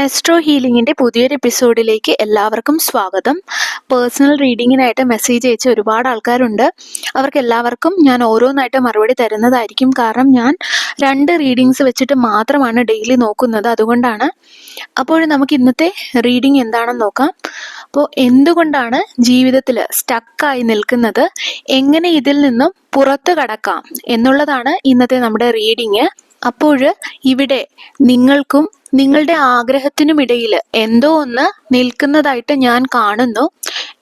Astro ഹീലിംഗിൻ്റെ പുതിയൊരു എപ്പിസോഡിലേക്ക് എല്ലാവർക്കും സ്വാഗതം. പേഴ്സണൽ റീഡിങ്ങിനായിട്ട് മെസ്സേജ് അയച്ച ഒരുപാട് ആൾക്കാരുണ്ട്. അവർക്ക് എല്ലാവർക്കും ഞാൻ ഓരോന്നായിട്ട് മറുപടി തരുന്നതായിരിക്കും. കാരണം ഞാൻ 2 റീഡിങ്സ് വെച്ചിട്ട് മാത്രമാണ് ഡെയിലി നോക്കുന്നത്, അതുകൊണ്ടാണ്. അപ്പോൾ നമുക്ക് ഇന്നത്തെ റീഡിങ് എന്താണെന്ന് നോക്കാം. അപ്പോൾ എന്തുകൊണ്ടാണ് ജീവിതത്തിൽ സ്റ്റക്കായി നിൽക്കുന്നത്, എങ്ങനെ ഇതിൽ നിന്നും പുറത്തു കടക്കാം എന്നുള്ളതാണ് ഇന്നത്തെ നമ്മുടെ റീഡിങ്. അപ്പോൾ ഇവിടെ നിങ്ങൾക്കും നിങ്ങളുടെ ആഗ്രഹത്തിനുമിടയിൽ എന്തോ ഒന്ന് നിൽക്കുന്നതായിട്ട് ഞാൻ കാണുന്നു.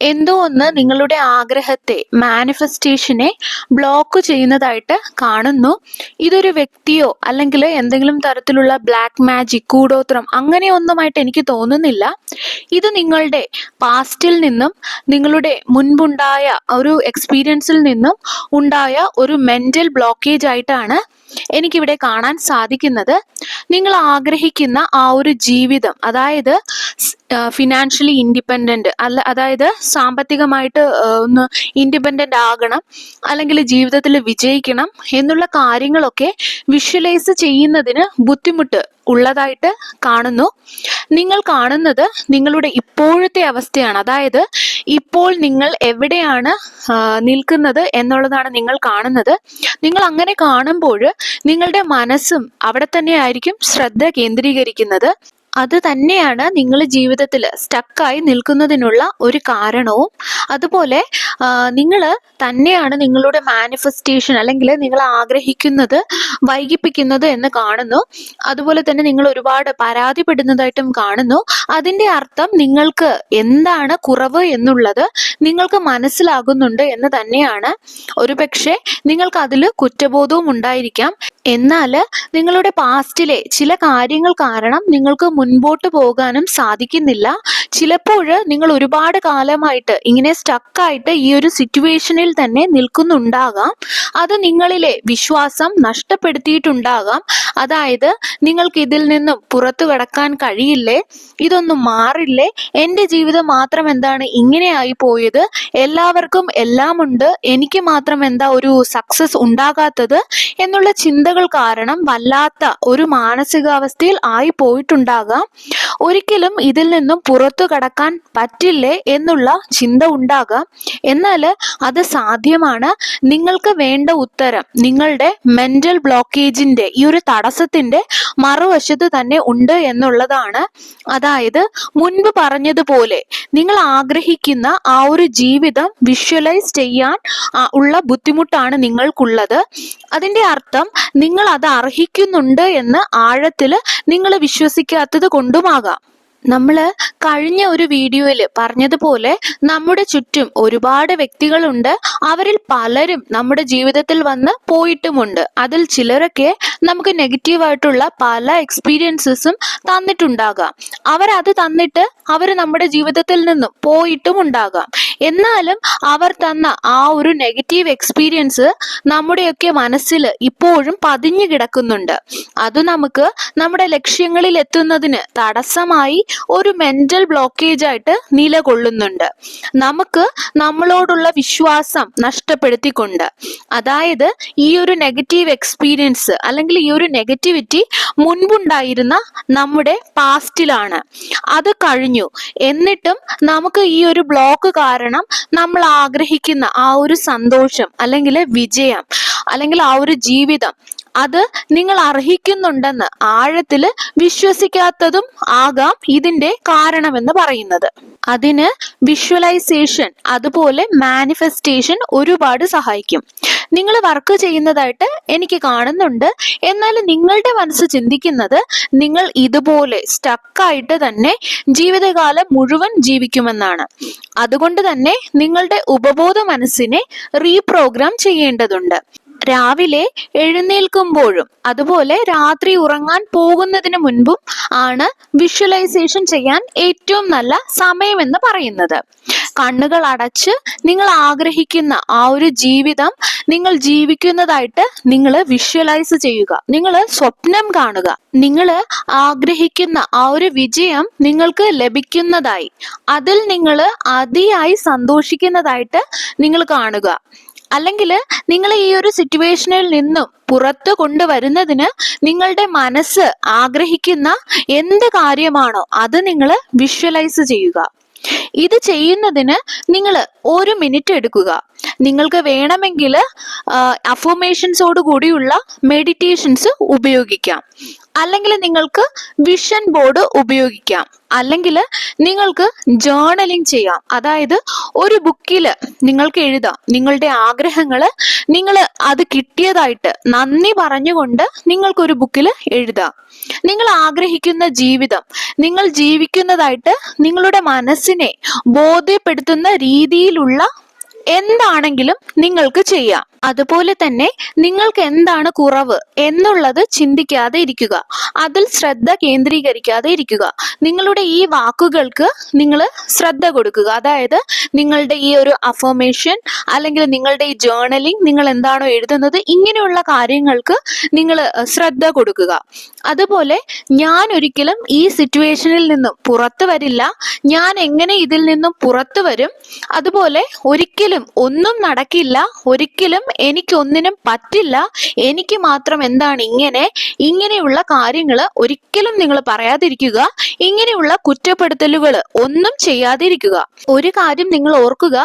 എന്തോ ഒന്ന് നിങ്ങളുടെ ആഗ്രഹത്തെ, മാനിഫെസ്റ്റേഷനെ ബ്ലോക്ക് ചെയ്യുന്നതായിട്ട് കാണുന്നു. ഇതൊരു വ്യക്തിയോ അല്ലെങ്കിൽ എന്തെങ്കിലും തരത്തിലുള്ള ബ്ലാക്ക് മാജിക്, കൂടോത്രം അങ്ങനെയൊന്നുമായിട്ട് എനിക്ക് തോന്നുന്നില്ല. ഇത് നിങ്ങളുടെ പാസ്റ്റിൽ നിന്നും നിങ്ങളുടെ മുൻപുണ്ടായ ഒരു എക്സ്പീരിയൻസിൽ നിന്നും ഉണ്ടായ ഒരു മെന്റൽ ബ്ലോക്കേജ് ആയിട്ടാണ് എനിക്കിവിടെ കാണാൻ സാധിക്കുന്നത്. നിങ്ങൾ ആഗ്രഹിക്കുന്ന ആ ഒരു ജീവിതം, അതായത് ഫിനാൻഷ്യലി ഇൻഡിപെൻഡന്റ് അതായത് സാമ്പത്തികമായിട്ട് ഒന്ന് ഇൻഡിപെൻഡന്റ് ആകണം, അല്ലെങ്കിൽ ജീവിതത്തിൽ വിജയിക്കണം എന്നുള്ള കാര്യങ്ങളൊക്കെ വിഷ്വലൈസ് ചെയ്യുന്നതിന് ബുദ്ധിമുട്ട് ഉള്ളതായിട്ട് കാണുന്നു. നിങ്ങൾ കാണുന്നത് നിങ്ങളുടെ ഇപ്പോഴത്തെ അവസ്ഥയാണ്. അതായത് ഇപ്പോൾ നിങ്ങൾ എവിടെയാണ് നിൽക്കുന്നത് എന്നുള്ളതാണ് നിങ്ങൾ കാണുന്നത്. നിങ്ങൾ അങ്ങനെ കാണുമ്പോൾ നിങ്ങളുടെ മനസ്സും അവിടെ തന്നെ ആയിരിക്കും ശ്രദ്ധ കേന്ദ്രീകരിക്കുന്നത്. അത് തന്നെയാണ് നിങ്ങൾ ജീവിതത്തിൽ സ്റ്റക്കായി നിൽക്കുന്നതിനുള്ള ഒരു കാരണവും. അതുപോലെ നിങ്ങൾ തന്നെയാണ് നിങ്ങളുടെ മാനിഫെസ്റ്റേഷൻ അല്ലെങ്കിൽ നിങ്ങൾ ആഗ്രഹിക്കുന്നത് വൈകിപ്പിക്കുന്നത് എന്ന് കാണുന്നു. അതുപോലെ തന്നെ നിങ്ങൾ ഒരുപാട് പരാതിപ്പെടുന്നതായിട്ടും കാണുന്നു. അതിൻ്റെ അർത്ഥം നിങ്ങൾക്ക് എന്താണ് കുറവ് എന്നുള്ളത് നിങ്ങൾക്ക് മനസ്സിലാകുന്നുണ്ട് എന്ന് തന്നെയാണ്. ഒരുപക്ഷെ നിങ്ങൾക്ക് അതിൽ കുറ്റബോധവും ഉണ്ടായിരിക്കാം. എന്നാൽ നിങ്ങളുടെ പാസ്റ്റിലെ ചില കാര്യങ്ങൾ കാരണം നിങ്ങൾക്ക് മുൻപോട്ട് പോകാനും സാധിക്കുന്നില്ല. ചിലപ്പോൾ നിങ്ങൾ ഒരുപാട് കാലമായിട്ട് ഇങ്ങനെ സ്റ്റക്കായിട്ട് ഈ ഒരു സിറ്റുവേഷനിൽ തന്നെ നിൽക്കുന്നുണ്ടാകാം. അത് നിങ്ങളിലെ വിശ്വാസം നഷ്ടപ്പെടുത്തിയിട്ടുണ്ടാകാം. അതായത് നിങ്ങൾക്ക് ഇതിൽ നിന്നും പുറത്തു കടക്കാൻ കഴിയില്ലേ, ഇതൊന്നും മാറില്ലേ, എൻ്റെ ജീവിതം മാത്രം എന്താണ് ഇങ്ങനെയായി പോയത്, എല്ലാവർക്കും എല്ലാം ഉണ്ട്, എനിക്ക് മാത്രം എന്താ ഒരു സക്സസ് ഉണ്ടാകാത്തത് എന്നുള്ള ചിന്തകൾ കാരണം വല്ലാത്ത ഒരു മാനസികാവസ്ഥയിൽ ആയി പോയിട്ടുണ്ടാകാം. ഒരിക്കലും ഇതിൽ നിന്നും പുറത്തു കടക്കാൻ പറ്റില്ലേ എന്നുള്ള ചിന്ത ഉണ്ടാകാം. എന്നാൽ അത് സാധ്യമാണ്. നിങ്ങൾക്ക് വേണ്ട ഉത്തരം നിങ്ങളുടെ മെന്റൽ ബ്ലോക്കേജിന്റെ ഈ ഒരു തടസ്സത്തിന്റെ മറുവശത്ത് തന്നെ ഉണ്ട് എന്നുള്ളതാണ്. അതായത് മുൻപ് പറഞ്ഞതുപോലെ നിങ്ങൾ ആഗ്രഹിക്കുന്ന ആ ഒരു ജീവിതം വിഷ്വലൈസ് ചെയ്യാൻ ഉള്ള ബുദ്ധിമുട്ടാണ് നിങ്ങൾക്കുള്ളത്. അതിൻ്റെ അർത്ഥം നിങ്ങൾ അത് അർഹിക്കുന്നുണ്ട് എന്ന് ആഴത്തിൽ നിങ്ങൾ വിശ്വസിക്കാത്തത് കൊണ്ടുമാകാം. നമ്മൾ കഴിഞ്ഞ ഒരു വീഡിയോയിൽ പറഞ്ഞതുപോലെ നമ്മുടെ ചുറ്റും ഒരുപാട് വ്യക്തികളുണ്ട്. അവരിൽ പലരും നമ്മുടെ ജീവിതത്തിൽ വന്ന് പോയിട്ടുമുണ്ട്. അതിൽ ചിലരൊക്കെ നമുക്ക് നെഗറ്റീവായിട്ടുള്ള പല എക്സ്പീരിയൻസസും തന്നിട്ടുണ്ടാകാം. അവരത് തന്നിട്ട് അവർ നമ്മുടെ ജീവിതത്തിൽ നിന്നും പോയിട്ടും ഉണ്ടാകാം. എന്നാലും അവർ തന്ന ആ ഒരു നെഗറ്റീവ് എക്സ്പീരിയൻസ് നമ്മുടെയൊക്കെ മനസ്സിൽ ഇപ്പോഴും പതിഞ്ഞു കിടക്കുന്നുണ്ട്. അത് നമുക്ക് നമ്മുടെ ലക്ഷ്യങ്ങളിൽ എത്തുന്നതിന് തടസ്സമായി ഒരു മെന്റൽ ബ്ലോക്കേജ് ആയിട്ട് നിലകൊള്ളുന്നുണ്ട്. നമുക്ക് നമ്മളോടുള്ള വിശ്വാസം നഷ്ടപ്പെടുത്തിക്കൊണ്ട്, അതായത് ഈ ഒരു നെഗറ്റീവ് എക്സ്പീരിയൻസ് അല്ലെങ്കിൽ ഈ ഒരു നെഗറ്റിവിറ്റി മുൻപുണ്ടായിരുന്ന നമ്മുടെ പാസ്റ്റിലാണ്, അത് കഴിഞ്ഞു. എന്നിട്ടും നമുക്ക് ഈ ഒരു ബ്ലോക്ക് കാരണം നമ്മൾ ആഗ്രഹിക്കുന്ന ആ ഒരു സന്തോഷം അല്ലെങ്കിൽ വിജയം അല്ലെങ്കിൽ ആ ഒരു ജീവിതം അത് നിങ്ങൾ അർഹിക്കുന്നുണ്ടെന്ന് ആഴത്തിൽ വിശ്വസിക്കാത്തതും ആകാം ഇതിന്റെ കാരണമെന്ന് പറയുന്നത്. അതിന് വിഷ്വലൈസേഷൻ അതുപോലെ മാനിഫെസ്റ്റേഷൻ ഒരുപാട് സഹായിക്കും. നിങ്ങൾ വർക്ക് ചെയ്യുന്നതായിട്ട് എനിക്ക് കാണുന്നുണ്ട്. എന്നാൽ നിങ്ങളുടെ മനസ്സ് ചിന്തിക്കുന്നത് നിങ്ങൾ ഇതുപോലെ സ്റ്റക്കായിട്ട് തന്നെ ജീവിതകാലം മുഴുവൻ ജീവിക്കുമെന്നാണ്. അതുകൊണ്ട് തന്നെ നിങ്ങളുടെ ഉപബോധ മനസ്സിനെ റീപ്രോഗ്രാം ചെയ്യേണ്ടതുണ്ട്. രാവിലെ എഴുന്നേൽക്കുമ്പോഴും അതുപോലെ രാത്രി ഉറങ്ങാൻ പോകുന്നതിന് മുൻപും ആണ് വിഷ്വലൈസേഷൻ ചെയ്യാൻ ഏറ്റവും നല്ല സമയമെന്ന് പറയുന്നത്. കണ്ണുകൾ അടച്ച് നിങ്ങൾ ആഗ്രഹിക്കുന്ന ആ ഒരു ജീവിതം നിങ്ങൾ ജീവിക്കുന്നതായിട്ട് നിങ്ങൾ വിഷ്വലൈസ് ചെയ്യുക. നിങ്ങൾ സ്വപ്നം കാണുക. നിങ്ങൾ ആഗ്രഹിക്കുന്ന ആ ഒരു വിജയം നിങ്ങൾക്ക് ലഭിക്കുന്നതായി, അതിൽ നിങ്ങൾ അതിയായി സന്തോഷിക്കുന്നതായിട്ട് നിങ്ങൾ കാണുക. അല്ലെങ്കിൽ നിങ്ങൾ ഈ ഒരു സിറ്റുവേഷനിൽ നിന്നും പുറത്തു കൊണ്ടുവരുന്നതിന് നിങ്ങളുടെ മനസ്സ് ആഗ്രഹിക്കുന്ന എന്ത് കാര്യമാണോ അത് നിങ്ങൾ വിഷ്വലൈസ് ചെയ്യുക. ഇത് ചെയ്യുന്നതിന് നിങ്ങൾ 1 മിനിറ്റ് എടുക്കുക. നിങ്ങൾക്ക് വേണമെങ്കിൽ അഫർമേഷൻസോട് കൂടിയുള്ള മെഡിറ്റേഷൻസ് ഉപയോഗിക്കാം, അല്ലെങ്കിൽ നിങ്ങൾക്ക് വിഷൻ ബോർഡ് ഉപയോഗിക്കാം, അല്ലെങ്കിൽ നിങ്ങൾക്ക് ജേർണലിംഗ് ചെയ്യാം. അതായത് ഒരു ബുക്കിൽ നിങ്ങൾക്ക് എഴുതാം നിങ്ങളുടെ ആഗ്രഹങ്ങൾ, നിങ്ങൾ അത് കിട്ടിയതായിട്ട് നന്ദി പറഞ്ഞുകൊണ്ട് നിങ്ങൾക്കൊരു ബുക്കിൽ എഴുതാം. നിങ്ങൾ ആഗ്രഹിക്കുന്ന ജീവിതം നിങ്ങൾ ജീവിക്കുന്നതായിട്ട് നിങ്ങളുടെ മനസ്സിനെ ബോധ്യപ്പെടുത്തുന്ന രീതിയിലുള്ള എന്താണെങ്കിലും നിങ്ങൾക്ക് ചെയ്യാം. അതുപോലെ തന്നെ നിങ്ങൾക്ക് എന്താണ് കുറവ് എന്നുള്ളത് ചിന്തിക്കാതെ ഇരിക്കുക, അതിൽ ശ്രദ്ധ കേന്ദ്രീകരിക്കാതെ ഇരിക്കുക. നിങ്ങളുടെ ഈ വാക്കുകൾക്ക് നിങ്ങൾ ശ്രദ്ധ കൊടുക്കുക. അതായത് നിങ്ങളുടെ ഈ ഒരു അഫർമേഷൻ അല്ലെങ്കിൽ നിങ്ങളുടെ ഈ ജേർണലിംഗ്, നിങ്ങൾ എന്താണോ എഴുതുന്നത്, ഇങ്ങനെയുള്ള കാര്യങ്ങൾക്ക് നിങ്ങൾ ശ്രദ്ധ കൊടുക്കുക. അതുപോലെ ഞാൻ ഒരിക്കലും ഈ സിറ്റുവേഷനിൽ നിന്നും പുറത്തു വരില്ല, ഞാൻ എങ്ങനെ ഇതിൽ നിന്നും പുറത്തു വരും, അതുപോലെ ഒരിക്കലും ഒന്നും നടക്കില്ല, ഒരിക്കലും എനിക്കൊന്നിനും പറ്റില്ല, എനിക്ക് മാത്രം എന്താണ് ഇങ്ങനെയുള്ള കാര്യങ്ങൾ ഒരിക്കലും നിങ്ങൾ പറയാതിരിക്കുക. ഇങ്ങനെയുള്ള കുറ്റപ്പെടുത്തലുകൾ ഒന്നും ചെയ്യാതിരിക്കുക. ഒരു കാര്യം നിങ്ങൾ ഓർക്കുക,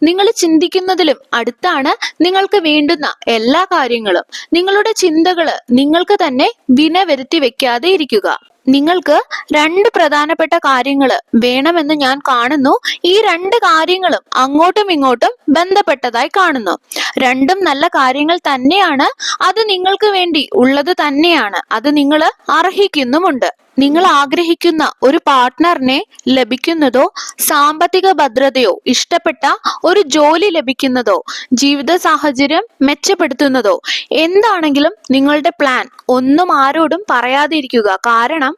നിങ്ങൾ ചിന്തിക്കുന്നതിലും അടുത്താണ് നിങ്ങൾക്ക് വേണ്ടുന്ന എല്ലാ കാര്യങ്ങളും. നിങ്ങളുടെ ചിന്തകൾ നിങ്ങൾക്ക് തന്നെ വിന വരുത്തി വെക്കാതെ ഇരിക്കുക. നിങ്ങൾക്ക് 2 പ്രധാനപ്പെട്ട കാര്യങ്ങൾ വേണമെന്ന് ഞാൻ കാണുന്നു. ഈ 2 കാര്യങ്ങളും അങ്ങോട്ടും ഇങ്ങോട്ടും ബന്ധപ്പെട്ടതായി കാണുന്നു. രണ്ടും നല്ല കാര്യങ്ങൾ തന്നെയാണ്, അത് നിങ്ങൾക്ക് വേണ്ടി ഉള്ളത് തന്നെയാണ്, അത് നിങ്ങൾ അർഹിക്കുന്നുമുണ്ട്. നിങ്ങൾ ആഗ്രഹിക്കുന്ന ഒരു പാർട്ട്ണറിനെ ലഭിക്കുന്നതോ, സാമ്പത്തിക ഭദ്രതയോ, ഇഷ്ടപ്പെട്ട ഒരു ജോലി ലഭിക്കുന്നതോ, ജീവിത സാഹചര്യം മെച്ചപ്പെടുത്തുന്നതോ എന്താണെങ്കിലും നിങ്ങളുടെ പ്ലാൻ ഒന്നും ആരോടും പറയാതിരിക്കുക. കാരണം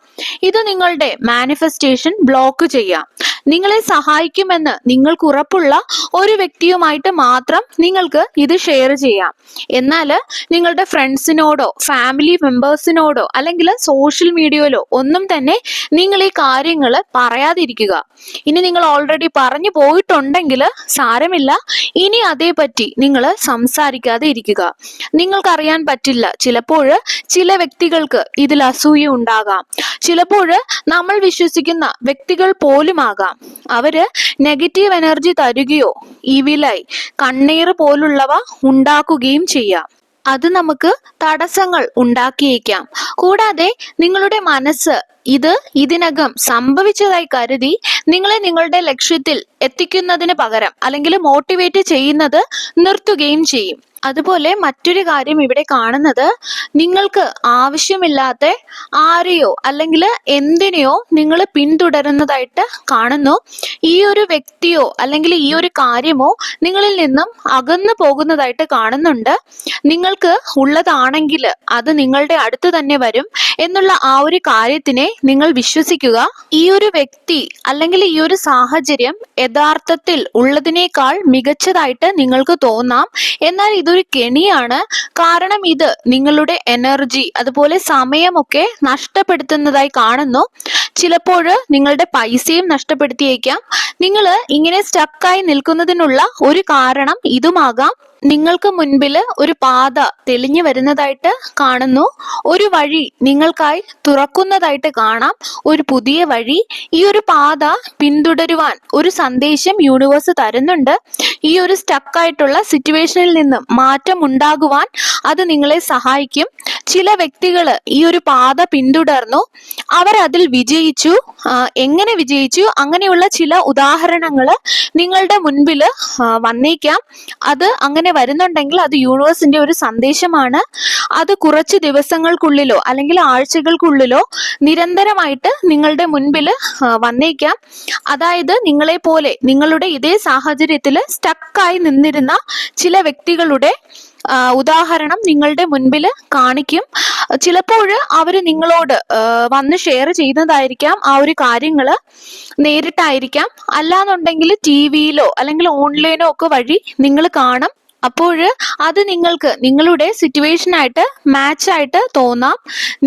ഇത് നിങ്ങളുടെ മാനിഫെസ്റ്റേഷൻ ബ്ലോക്ക് ചെയ്യാം. നിങ്ങളെ സഹായിക്കുമെന്ന് നിങ്ങൾക്ക് ഉറപ്പുള്ള ഒരു വ്യക്തിയുമായിട്ട് മാത്രം നിങ്ങൾക്ക് ഇത് ഷെയർ ചെയ്യാം. എന്നാൽ നിങ്ങളുടെ ഫ്രണ്ട്സിനോടോ ഫാമിലി മെമ്പേഴ്സിനോടോ അല്ലെങ്കിൽ സോഷ്യൽ മീഡിയയിലോ ഒന്നും തന്നെ നിങ്ങൾ ഈ കാര്യങ്ങൾ പറയാതിരിക്കുക. ഇനി നിങ്ങൾ ഓൾറെഡി പറഞ്ഞു പോയിട്ടുണ്ടെങ്കിൽ സാരമില്ല, ഇനി അതേപറ്റി നിങ്ങൾ സംസാരിക്കാതെ ഇരിക്കുക. നിങ്ങൾക്കറിയാൻ പറ്റില്ല, ചിലപ്പോൾ ചില വ്യക്തികൾക്ക് ഇതിൽ അസൂയ ഉണ്ടാകാം, ചിലപ്പോൾ നമ്മൾ വിശ്വസിക്കുന്ന വ്യക്തികൾ പോലും ആകാം. അവര് നെഗറ്റീവ് എനർജി തരുകയോ ഈവിലായി കണ്ണീർ പോലുള്ളവ ഉണ്ടാക്കുകയും ചെയ്യാം. അത് നമുക്ക് തടസ്സങ്ങൾ ഉണ്ടാക്കിയേക്കാം. കൂടാതെ നിങ്ങളുടെ മനസ്സ് ഇതിനകം സംഭവിച്ചതായി കരുതി നിങ്ങളെ നിങ്ങളുടെ ലക്ഷ്യത്തിൽ എത്തിക്കുന്നതിന് പകരം അല്ലെങ്കിൽ മോട്ടിവേറ്റ് ചെയ്യുന്നത് നിർത്തുകയും ചെയ്യും. അതുപോലെ മറ്റൊരു കാര്യം ഇവിടെ കാണുന്നത്, നിങ്ങൾക്ക് ആവശ്യമില്ലാത്ത ആരെയോ അല്ലെങ്കിൽ എന്തിനെയോ നിങ്ങൾ പിന്തുടരുന്നതായിട്ട് കാണുന്നു. ഈ ഒരു വ്യക്തിയോ അല്ലെങ്കിൽ ഈ ഒരു കാര്യമോ നിങ്ങളിൽ നിന്നും അകന്നു പോകുന്നതായിട്ട് കാണുന്നുണ്ട്. നിങ്ങൾക്ക് ഉള്ളതാണെങ്കിൽ അത് നിങ്ങളുടെ അടുത്ത് തന്നെ വരും എന്നുള്ള ആ ഒരു കാര്യത്തിനെ നിങ്ങൾ വിശ്വസിക്കുക. ഈ ഒരു വ്യക്തി അല്ലെങ്കിൽ ഈ ഒരു സാഹചര്യം യഥാർത്ഥത്തിൽ ഉള്ളതിനേക്കാൾ മികച്ചതായിട്ട് നിങ്ങൾക്ക് തോന്നാം, എന്നാൽ ഇതൊരു കെണിയാണ്. കാരണം ഇത് നിങ്ങളുടെ എനർജി അതുപോലെ സമയമൊക്കെ നഷ്ടപ്പെടുത്തുന്നതായി കാണുന്നു. ചിലപ്പോൾ നിങ്ങളുടെ പൈസയും നഷ്ടപ്പെടുത്തിയേക്കാം. നിങ്ങൾ ഇങ്ങനെ സ്റ്റക്കായി നിൽക്കുന്നതിനുള്ള ഒരു കാരണം ഇതുമാകാം. നിങ്ങൾക്ക് മുൻപിൽ ഒരു പാത തെളിഞ്ഞു വരുന്നതായിട്ട് കാണുന്നു. ഒരു വഴി നിങ്ങൾക്കായി തുറക്കുന്നതായിട്ട് കാണാം, ഒരു പുതിയ വഴി. ഈ ഒരു പാത പിന്തുടരുവാൻ ഒരു സന്ദേശം യൂണിവേഴ്സ് തരുന്നുണ്ട്. ഈ ഒരു സ്റ്റക്കായിട്ടുള്ള സിറ്റുവേഷനിൽ നിന്നും മാറ്റം ഉണ്ടാകുവാൻ അത് നിങ്ങളെ സഹായിക്കും. ചില വ്യക്തികൾ ഈ ഒരു പാത പിന്തുടർന്നു, അവർ അതിൽ വിജയിച്ചു. എങ്ങനെ വിജയിച്ചു, അങ്ങനെയുള്ള ചില ഉദാഹരണങ്ങൾ നിങ്ങളുടെ മുൻപിൽ വന്നേക്കാം. അത് അങ്ങനെ വരുന്നുണ്ടെങ്കിൽ അത് യൂണിവേഴ്സിന്റെ ഒരു സന്ദേശമാണ്. അത് കുറച്ച് ദിവസങ്ങൾക്കുള്ളിലോ അല്ലെങ്കിൽ ആഴ്ചകൾക്കുള്ളിലോ നിരന്തരമായിട്ട് നിങ്ങളുടെ മുൻപിൽ വന്നേക്കാം. അതായത് നിങ്ങളെ പോലെ നിങ്ങളുടെ ഇതേ സാഹചര്യത്തിൽ സ്റ്റക്കായി നിന്നിരുന്ന ചില വ്യക്തികളുടെ ഉദാഹരണം നിങ്ങളുടെ മുൻപിൽ കാണിക്കും. ചിലപ്പോൾ അവര് നിങ്ങളോട് വന്ന് ഷെയർ ചെയ്യുന്നതായിരിക്കാം ആ ഒരു കാര്യങ്ങൾ നേരിട്ടായിരിക്കാം, അല്ലാന്നുണ്ടെങ്കിൽ TV-യിലോ അല്ലെങ്കിൽ ഓൺലൈനോ ഒക്കെ വഴി നിങ്ങൾ കാണും. അപ്പോൾ അത് നിങ്ങൾക്ക് നിങ്ങളുടെ സിറ്റുവേഷനായിട്ട് മാച്ചായിട്ട് തോന്നാം.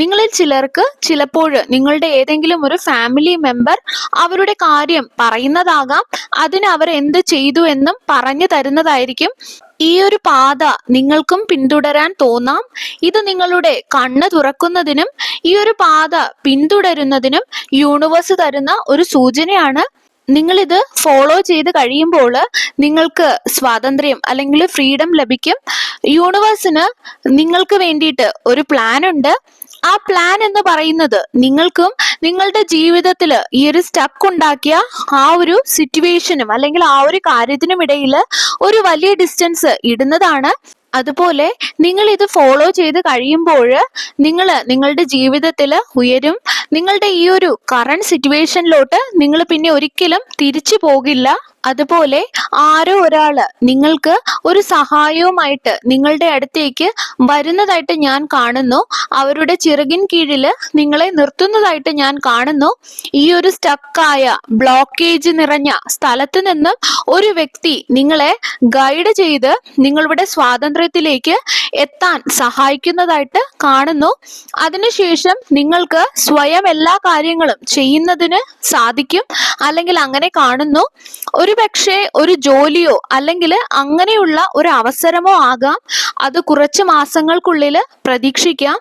നിങ്ങളിൽ ചിലർക്ക് ചിലപ്പോൾ നിങ്ങളുടെ ഏതെങ്കിലും ഒരു ഫാമിലി മെമ്പർ അവരുടെ കാര്യം പറയുന്നതാകാം, അതിന് അവർ എന്ത് ചെയ്തു എന്നും പറഞ്ഞു തരുന്നതായിരിക്കും. ഈ ഒരു പാത നിങ്ങൾക്കും പിന്തുടരാൻ തോന്നാം. ഇത് നിങ്ങളുടെ കണ്ണ് തുറക്കുന്നതിനും ഈ ഒരു പാത പിന്തുടരുന്നതിനും യൂണിവേഴ്സ് തരുന്ന ഒരു സൂചനയാണ്. നിങ്ങളിത് ഫോളോ ചെയ്ത് കഴിയുമ്പോൾ നിങ്ങൾക്ക് സ്വാതന്ത്ര്യം അല്ലെങ്കിൽ ഫ്രീഡം ലഭിക്കും. യൂണിവേഴ്സിന് നിങ്ങൾക്ക് വേണ്ടിയിട്ട് ഒരു പ്ലാൻ ഉണ്ട്. ആ പ്ലാൻ എന്ന് പറയുന്നത് നിങ്ങൾക്കും നിങ്ങളുടെ ജീവിതത്തിൽ ഈ ഒരു സ്റ്റക്ക് ഉണ്ടാക്കിയ ആ ഒരു സിറ്റുവേഷനും അല്ലെങ്കിൽ ആ ഒരു കാര്യത്തിനും ഇടയിൽ ഒരു വലിയ ഡിസ്റ്റൻസ് ഇടുന്നതാണ്. അതുപോലെ നിങ്ങൾ ഇത് ഫോളോ ചെയ്ത് കഴിയുമ്പോൾ നിങ്ങളുടെ ജീവിതത്തിൽ ഉയരും. നിങ്ങളുടെ ഈ ഒരു കറണ്ട് സിറ്റുവേഷനിലോട്ട് നിങ്ങൾ പിന്നെ ഒരിക്കലും തിരിച്ചു പോകില്ല. അതുപോലെ ആരോ ഒരാള് നിങ്ങൾക്ക് ഒരു സഹായവുമായിട്ട് നിങ്ങളുടെ അടുത്തേക്ക് വരുന്നതായിട്ട് ഞാൻ കാണുന്നു. അവരുടെ ചിറകിൻ കീഴിൽ നിങ്ങളെ നിർത്തുന്നതായിട്ട് ഞാൻ കാണുന്നു. ഈ ഒരു സ്റ്റക്കായ ബ്ലോക്കേജ് നിറഞ്ഞ സ്ഥലത്ത് നിന്നും ഒരു വ്യക്തി നിങ്ങളെ ഗൈഡ് ചെയ്ത് നിങ്ങളുടെ സ്വാതന്ത്ര്യത്തിലേക്ക് എത്താൻ സഹായിക്കുന്നതായിട്ട് കാണുന്നു. അതിനുശേഷം നിങ്ങൾക്ക് സ്വയം എല്ലാ കാര്യങ്ങളും ചെയ്യുന്നതിന് സാധിക്കും, അല്ലെങ്കിൽ അങ്ങനെ കാണുന്നു. ഒരു പക്ഷേ ഒരു ജോലിയോ അല്ലെങ്കിൽ അങ്ങനെയുള്ള ഒരു അവസരമോ ആകാം. അത് കുറച്ച് മാസങ്ങൾക്കുള്ളിൽ പ്രതീക്ഷിക്കാം.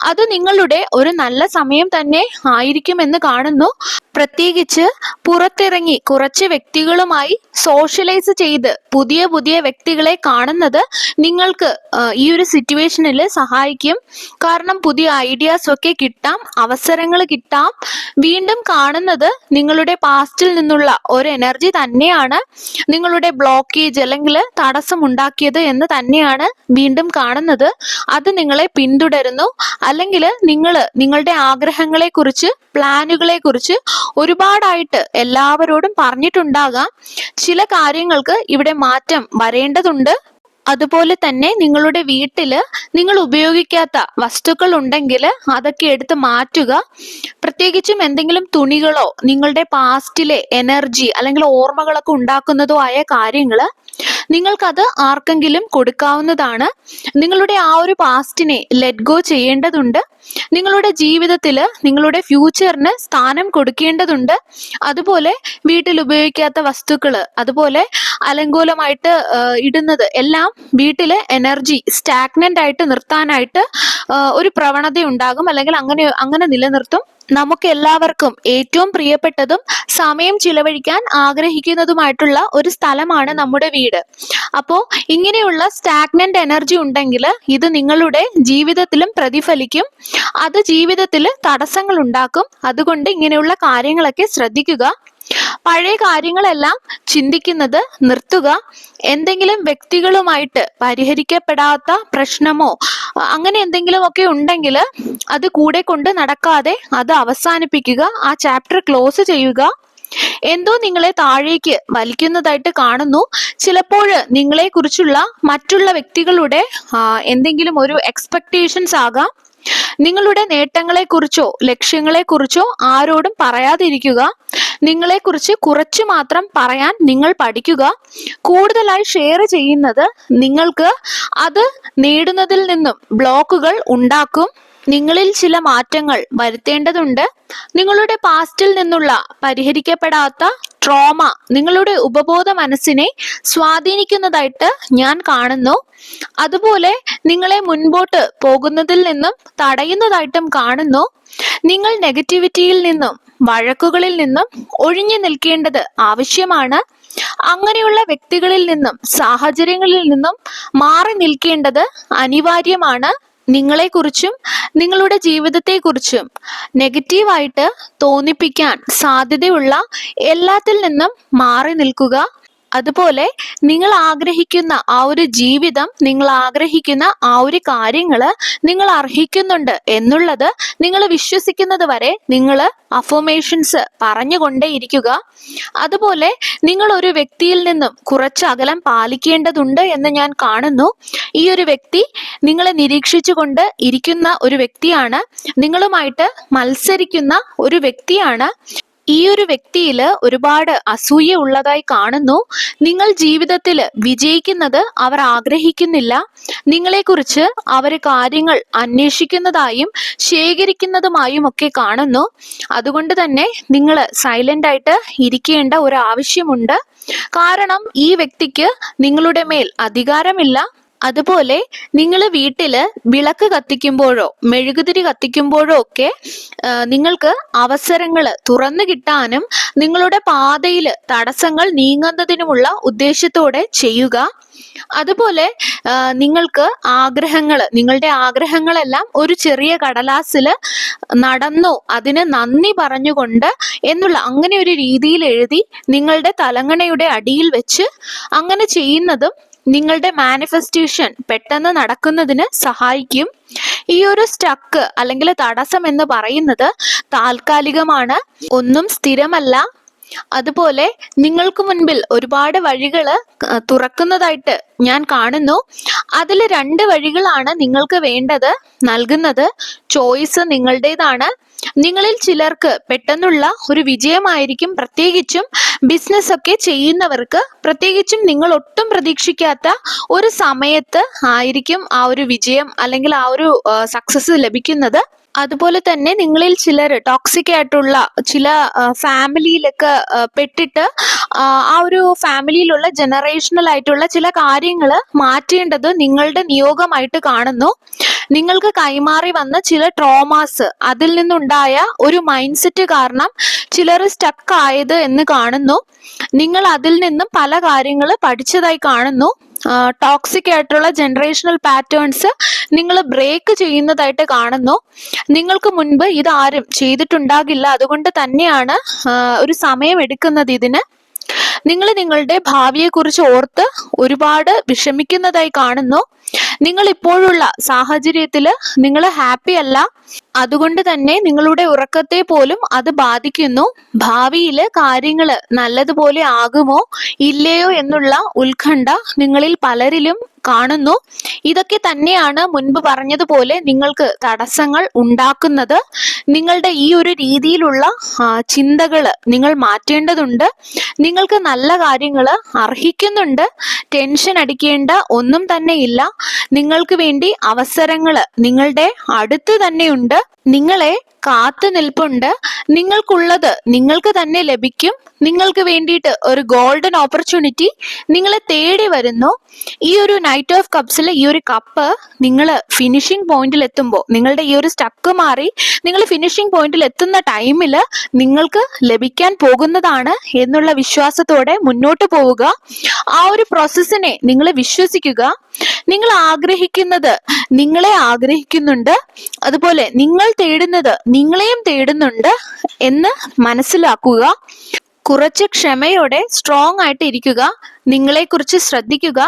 അത് നിങ്ങളുടെ ഒരു നല്ല സമയം തന്നെ ആയിരിക്കുമെന്ന് കാണുന്നു. പ്രത്യേകിച്ച് പുറത്തിറങ്ങി കുറച്ച് വ്യക്തികളുമായി സോഷ്യലൈസ് ചെയ്ത് പുതിയ പുതിയ വ്യക്തികളെ കാണുന്നത് നിങ്ങൾക്ക് ഈ ഒരു സിറ്റുവേഷനിൽ സഹായിക്കും. കാരണം പുതിയ ഐഡിയാസ് ഒക്കെ കിട്ടാം, അവസരങ്ങൾ കിട്ടാം. വീണ്ടും കാണുന്നത് നിങ്ങളുടെ പാസ്റ്റിൽ നിന്നുള്ള ഒരു എനർജി തന്നെയാണ് നിങ്ങളുടെ ബ്ലോക്കേജ് അല്ലെങ്കിൽ തടസ്സം ഉണ്ടാക്കിയത് എന്ന് തന്നെയാണ് വീണ്ടും കാണുന്നത്. അത് നിങ്ങളെ പിന്തുടരുന്നു. അല്ലെങ്കിൽ നിങ്ങളുടെ ആഗ്രഹങ്ങളെ കുറിച്ച്, പ്ലാനുകളെ കുറിച്ച് ഒരുപാടായിട്ട് എല്ലാവരോടും പറഞ്ഞിട്ടുണ്ടാകാം. ചില കാര്യങ്ങൾക്ക് ഇവിടെ മാറ്റം വരേണ്ടതുണ്ട്. അതുപോലെ തന്നെ നിങ്ങളുടെ വീട്ടില് നിങ്ങൾ ഉപയോഗിക്കാത്ത വസ്തുക്കൾ ഉണ്ടെങ്കിൽ അതൊക്കെ എടുത്ത് മാറ്റുക. പ്രത്യേകിച്ചും എന്തെങ്കിലും തുണികളോ നിങ്ങളുടെ പാസ്റ്റിലെ എനർജി അല്ലെങ്കിൽ ഓർമ്മകളൊക്കെ ഉണ്ടാക്കുന്നതോ ആയ കാര്യങ്ങള് നിങ്ങൾക്കത് ആർക്കെങ്കിലും കൊടുക്കാവുന്നതാണ്. നിങ്ങളുടെ ആ ഒരു പാസ്റ്റിനെ ലെറ്റ് ഗോ ചെയ്യേണ്ടതുണ്ട്. നിങ്ങളുടെ ജീവിതത്തിൽ നിങ്ങളുടെ ഫ്യൂച്ചറിന് സ്ഥാനം കൊടുക്കേണ്ടതുണ്ട്. അതുപോലെ വീട്ടിൽ ഉപയോഗിക്കാത്ത വസ്തുക്കള്, അതുപോലെ അലങ്കോലമായിട്ട് ഇടുന്നത് എല്ലാം വീട്ടിലെ എനർജി സ്റ്റാഗ്നന്റ് ആയിട്ട് നിർത്താനായിട്ട് ഒരു പ്രവണത ഉണ്ടാകും, അല്ലെങ്കിൽ അങ്ങനെ നിലനിർത്തും. നമുക്ക് എല്ലാവർക്കും ഏറ്റവും പ്രിയപ്പെട്ടതും സമയം ചിലവഴിക്കാൻ ആഗ്രഹിക്കുന്നതുമായിട്ടുള്ള ഒരു സ്ഥലമാണ് നമ്മുടെ വീട്. അപ്പോൾ ഇങ്ങനെയുള്ള സ്റ്റാഗ്നന്റ് എനർജി ഉണ്ടെങ്കിൽ ഇത് നിങ്ങളുടെ ജീവിതത്തിലും പ്രതിഫലിക്കും. അത് ജീവിതത്തിൽ തടസ്സങ്ങൾ ഉണ്ടാക്കും. അതുകൊണ്ട് ഇങ്ങനെയുള്ള കാര്യങ്ങളൊക്കെ ശ്രദ്ധിക്കുക. പഴയ കാര്യങ്ങളെല്ലാം ചിന്തിക്കുന്നത് നിർത്തുക. എന്തെങ്കിലും വ്യക്തികളുമായിട്ട് പരിഹരിക്കപ്പെടാത്ത പ്രശ്നമോ അങ്ങനെ എന്തെങ്കിലും ഒക്കെ ഉണ്ടെങ്കിൽ അത് കൂടെ കൊണ്ട് നടക്കാതെ അത് അവസാനിപ്പിക്കുക. ആ ചാപ്റ്റർ ക്ലോസ് ചെയ്യുക. എന്തോ നിങ്ങളെ താഴേക്ക് വലിക്കുന്നതായിട്ട് കാണുന്നു. ചിലപ്പോൾ നിങ്ങളെ കുറിച്ചുള്ള മറ്റുള്ള വ്യക്തികളുടെ എന്തെങ്കിലും ഒരു എക്സ്പെക്ടേഷൻസ് ആകാം. നിങ്ങളുടെ നേട്ടങ്ങളെക്കുറിച്ചോ ലക്ഷ്യങ്ങളെക്കുറിച്ചോ ആരോടും പറയാതിരിക്കുക. നിങ്ങളെക്കുറിച്ച് കുറച്ചു മാത്രം പറയാൻ നിങ്ങൾ പഠിക്കുക. കൂടുതലായി ഷെയർ ചെയ്യുന്നത് നിങ്ങൾക്ക് അത് നേടുന്നതിൽ നിന്നും ബ്ലോക്കുകൾ ഉണ്ടാക്കും. നിങ്ങളിൽ ചില മാറ്റങ്ങൾ വരുത്തേണ്ടതുണ്ട്. നിങ്ങളുടെ പാസ്റ്റിൽ നിന്നുള്ള പരിഹരിക്കപ്പെടാത്ത ട്രോമ നിങ്ങളുടെ ഉപബോധ മനസ്സിനെ സ്വാധീനിക്കുന്നതായിട്ട് ഞാൻ കാണുന്നു. അതുപോലെ നിങ്ങളെ മുൻപോട്ട് പോകുന്നതിൽ നിന്നും തടയുന്നതായിട്ടും കാണുന്നു. നിങ്ങൾ നെഗറ്റിവിറ്റിയിൽ നിന്നും വഴക്കുകളിൽ നിന്നും ഒഴിഞ്ഞു നിൽക്കേണ്ടത് ആവശ്യമാണ്. അങ്ങനെയുള്ള വ്യക്തികളിൽ നിന്നും സാഹചര്യങ്ങളിൽ നിന്നും മാറി നിൽക്കേണ്ടത് അനിവാര്യമാണ്. നിങ്ങളെക്കുറിച്ചും നിങ്ങളുടെ ജീവിതത്തെക്കുറിച്ചും നെഗറ്റീവായിട്ട് തോന്നിപ്പിക്കാൻ സാധ്യതയുള്ള എല്ലാത്തിൽ നിന്നും മാറി നിൽക്കുക. അതുപോലെ നിങ്ങൾ ആഗ്രഹിക്കുന്ന ആ ഒരു ജീവിതം, നിങ്ങൾ ആഗ്രഹിക്കുന്ന ആ ഒരു കാര്യങ്ങള് നിങ്ങൾ അർഹിക്കുന്നുണ്ട് എന്നുള്ളത് നിങ്ങൾ വിശ്വസിക്കുന്നത് വരെ നിങ്ങൾ അഫർമേഷൻസ് പറഞ്ഞുകൊണ്ടേയിരിക്കുക. അതുപോലെ നിങ്ങൾ ഒരു വ്യക്തിയിൽ നിന്നും കുറച്ച് അകലം പാലിക്കേണ്ടതുണ്ട് എന്ന് ഞാൻ കാണുന്നു. ഈ ഒരു വ്യക്തി നിങ്ങളെ നിരീക്ഷിച്ചുകൊണ്ട് ഇരിക്കുന്ന ഒരു വ്യക്തിയാണ്. നിങ്ങളുമായിട്ട് മത്സരിക്കുന്ന ഒരു വ്യക്തിയാണ്. ഈ ഒരു വ്യക്തിയിൽ ഒരുപാട് അസൂയ ഉള്ളതായി കാണുന്നു. നിങ്ങൾ ജീവിതത്തിൽ വിജയിക്കുന്നത് അവർ ആഗ്രഹിക്കുന്നില്ല. നിങ്ങളെക്കുറിച്ച് അവർ കാര്യങ്ങൾ അന്വേഷിക്കുന്നതായും ശേഖരിക്കുന്നതുമായും ഒക്കെ കാണുന്നു. അതുകൊണ്ട് തന്നെ നിങ്ങൾ സൈലന്റ് ആയിട്ട് ഇരിക്കേണ്ട ഒരു ആവശ്യമുണ്ട്. കാരണം ഈ വ്യക്തിക്ക് നിങ്ങളുടെ മേൽ അധികാരമില്ല. അതുപോലെ നിങ്ങൾ വീട്ടില് വിളക്ക് കത്തിക്കുമ്പോഴോ മെഴുകുതിരി കത്തിക്കുമ്പോഴോ ഒക്കെ നിങ്ങൾക്ക് അവസരങ്ങൾ തുറന്നു കിട്ടാനും നിങ്ങളുടെ പാതയിൽ തടസ്സങ്ങൾ നീങ്ങുന്നതിനുമുള്ള ഉദ്ദേശത്തോടെ ചെയ്യുക. അതുപോലെ നിങ്ങൾക്ക് നിങ്ങളുടെ ആഗ്രഹങ്ങളെല്ലാം ഒരു ചെറിയ കടലാസിൽ നടന്നു അതിന് നന്ദി പറഞ്ഞുകൊണ്ട് എന്നുള്ള അങ്ങനെ ഒരു രീതിയിൽ എഴുതി നിങ്ങളുടെ തലങ്ങണയുടെ അടിയിൽ വെച്ച് അങ്ങനെ ചെയ്യുന്നതും നിങ്ങളുടെ മാനിഫെസ്റ്റേഷൻ പെട്ടെന്ന് നടക്കുന്നതിന് സഹായിക്കും. ഈ ഒരു സ്റ്റക്ക് അല്ലെങ്കിൽ തടസ്സം എന്ന് പറയുന്നത് താൽക്കാലികമാണ്, ഒന്നും സ്ഥിരമല്ല. അതുപോലെ നിങ്ങൾക്ക് മുൻപിൽ ഒരുപാട് വഴികൾ തുറക്കുന്നതായിട്ട് ഞാൻ കാണുന്നു. അതിൽ 2 വഴികളാണ് നിങ്ങൾക്ക് നൽകുന്നത്. ചോയ്സ് നിങ്ങളുടേതാണ്. നിങ്ങളിൽ ചിലർക്ക് പെട്ടെന്നുള്ള ഒരു വിജയമായിരിക്കും. പ്രത്യേകിച്ചും ബിസിനസ് ഒക്കെ ചെയ്യുന്നവർക്ക്, പ്രത്യേകിച്ചും നിങ്ങൾ ഒട്ടും പ്രതീക്ഷിക്കാത്ത ഒരു സമയത്ത് ആയിരിക്കും ആ ഒരു വിജയം അല്ലെങ്കിൽ ആ ഒരു സക്സസ് ലഭിക്കുന്നത്. അതുപോലെ തന്നെ നിങ്ങളിൽ ചിലർ ടോക്സിക് ആയിട്ടുള്ള ചില ഫാമിലിയിലൊക്കെ പെട്ടിട്ട് ആ ഒരു ഫാമിലിയിലുള്ള ജനറേഷണൽ ആയിട്ടുള്ള ചില കാര്യങ്ങൾ മാറ്റേണ്ടത് നിങ്ങളുടെ നിയോഗമായിട്ട് കാണുന്നു. നിങ്ങൾക്ക് കൈമാറി വന്ന ചില ട്രോമാസ്, അതിൽ നിന്നുണ്ടായ ഒരു മൈൻഡ് സെറ്റ് കാരണം ചിലർ സ്റ്റക്ക് ആയത് എന്ന് കാണുന്നു. നിങ്ങൾ അതിൽ നിന്നും പല കാര്യങ്ങൾ പഠിച്ചതായി കാണുന്നു. ടോക്സിക് ആയിട്ടുള്ള ജനറേഷണൽ പാറ്റേൺസ് നിങ്ങൾ ബ്രേക്ക് ചെയ്യുന്നതായിട്ട് കാണുന്നു. നിങ്ങൾക്ക് മുൻപ് ഇത് ആരും ചെയ്തിട്ടുണ്ടാകില്ല. അതുകൊണ്ട് തന്നെയാണ് ഒരു സമയം എടുക്കുന്നത് ഇതിന്. നിങ്ങൾ നിങ്ങളുടെ ഭാവിയെക്കുറിച്ച് ഓർത്ത് ഒരുപാട് വിഷമിക്കുന്നതായി കാണുന്നു. നിങ്ങൾ ഇപ്പോഴുള്ള സാഹചര്യത്തിൽ നിങ്ങൾ ഹാപ്പി അല്ല. അതുകൊണ്ട് തന്നെ നിങ്ങളുടെ ഉറക്കത്തെ പോലും അത് ബാധിക്കുന്നു. ഭാവിയിൽ കാര്യങ്ങൾ നല്ലതുപോലെ ആകുമോ ഇല്ലയോ എന്നുള്ള ഉത്കണ്ഠ നിങ്ങളിൽ പലരിലും കാണുന്നു. ഇതൊക്കെ തന്നെയാണ് മുൻപ് പറഞ്ഞതുപോലെ നിങ്ങൾക്ക് തടസ്സങ്ങൾ ഉണ്ടാക്കുന്നത്. നിങ്ങളുടെ ഈ ഒരു രീതിയിലുള്ള ചിന്തകൾ നിങ്ങൾ മാറ്റേണ്ടതുണ്ട്. നിങ്ങൾക്ക് നല്ല കാര്യങ്ങൾ അർഹിക്കുന്നുണ്ട്. ടെൻഷൻ അടിക്കേണ്ട ഒന്നും തന്നെ ഇല്ല. നിങ്ങൾക്ക് വേണ്ടി അവസരങ്ങൾ നിങ്ങളുടെ അടുത്ത് തന്നെയുണ്ട്. നിങ്ങളെ കാത്തു നിൽപ്പുണ്ട്. നിങ്ങൾക്കുള്ളത് നിങ്ങൾക്ക് തന്നെ ലഭിക്കും. നിങ്ങൾക്ക് വേണ്ടിയിട്ട് ഒരു ഗോൾഡൻ ഓപ്പർച്യൂണിറ്റി നിങ്ങളെ തേടി വരുന്നു. ഈ ഒരു നൈറ്റ് ഓഫ് കപ്സിലെ ഈ ഒരു കപ്പ് നിങ്ങൾ ഫിനിഷിംഗ് പോയിന്റിൽ എത്തുമ്പോൾ, നിങ്ങളുടെ ഈ ഒരു സ്റ്റക്ക് മാറി നിങ്ങൾ ഫിനിഷിംഗ് പോയിന്റിൽ എത്തുന്ന ടൈമിൽ നിങ്ങൾക്ക് ലഭിക്കാൻ പോകുന്നതാണ് എന്നുള്ള വിശ്വാസത്തോടെ മുന്നോട്ട് പോവുക. ആ ഒരു പ്രോസസ്സിനെ നിങ്ങൾ വിശ്വസിക്കുക. നിങ്ങൾ ആഗ്രഹിക്കുന്നത് നിങ്ങളെ ആഗ്രഹിക്കുന്നുണ്ട്. അതുപോലെ നിങ്ങൾ തേടുന്നത് നിങ്ങളെയും തേടുന്നുണ്ട് എന്ന് മനസ്സിലാക്കുക. കുറച്ച് ക്ഷമയോടെ സ്ട്രോങ് ആയിട്ട് ഇരിക്കുക. നിങ്ങളെക്കുറിച്ച് ശ്രദ്ധിക്കുക.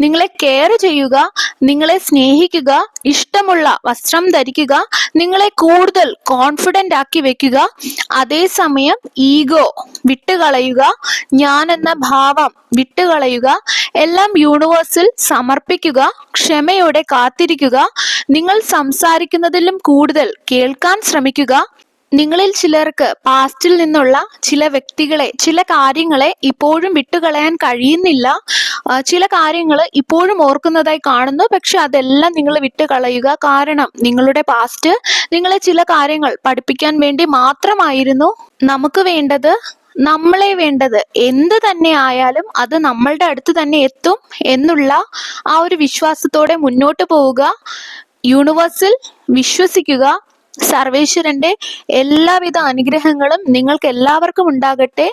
നിങ്ങളെ കെയർ ചെയ്യുക. നിങ്ങളെ സ്നേഹിക്കുക. ഇഷ്ടമുള്ള വസ്ത്രം ധരിക്കുക. നിങ്ങളെ കൂടുതൽ കോൺഫിഡൻ്റ് ആക്കി വെക്കുക. അതേസമയം ഈഗോ വിട്ടുകളയുക. ഞാൻ എന്ന ഭാവം വിട്ടുകളയുക. എല്ലാം യൂണിവേഴ്സിൽ സമർപ്പിക്കുക. ക്ഷമയോടെ കാത്തിരിക്കുക. നിങ്ങൾ സംസാരിക്കുന്നതിലും കൂടുതൽ കേൾക്കാൻ ശ്രമിക്കുക. നിങ്ങളിൽ ചിലർക്ക് പാസ്റ്റിൽ നിന്നുള്ള ചില വ്യക്തികളെ, ചില കാര്യങ്ങളെ ഇപ്പോഴും വിട്ടുകളയാൻ കഴിയുന്നില്ല. ചില കാര്യങ്ങൾ ഇപ്പോഴും ഓർക്കുന്നതായി കാണുന്നു. പക്ഷെ അതെല്ലാം നിങ്ങൾ വിട്ടുകളയുക. കാരണം നിങ്ങളുടെ പാസ്റ്റ് നിങ്ങളെ ചില കാര്യങ്ങൾ പഠിപ്പിക്കാൻ വേണ്ടി മാത്രമായിരുന്നു. നമുക്ക് വേണ്ടത്, നമ്മളെ വേണ്ടത് എന്ത് തന്നെ ആയാലും അത് നമ്മളുടെ അടുത്ത് തന്നെ എത്തും എന്നുള്ള ആ ഒരു വിശ്വാസത്തോടെ മുന്നോട്ട് പോവുക. യൂണിവേഴ്സിൽ വിശ്വസിക്കുക. സർവേശ്വരന്റെ എല്ലാവിധ അനുഗ്രഹങ്ങളും നിങ്ങൾക്ക് എല്ലാവർക്കും ഉണ്ടാകട്ടെ.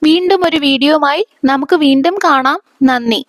വീണ്ടും ഒരു വീഡിയോയുമായി നമുക്ക് വീണ്ടും കാണാം. നന്ദി.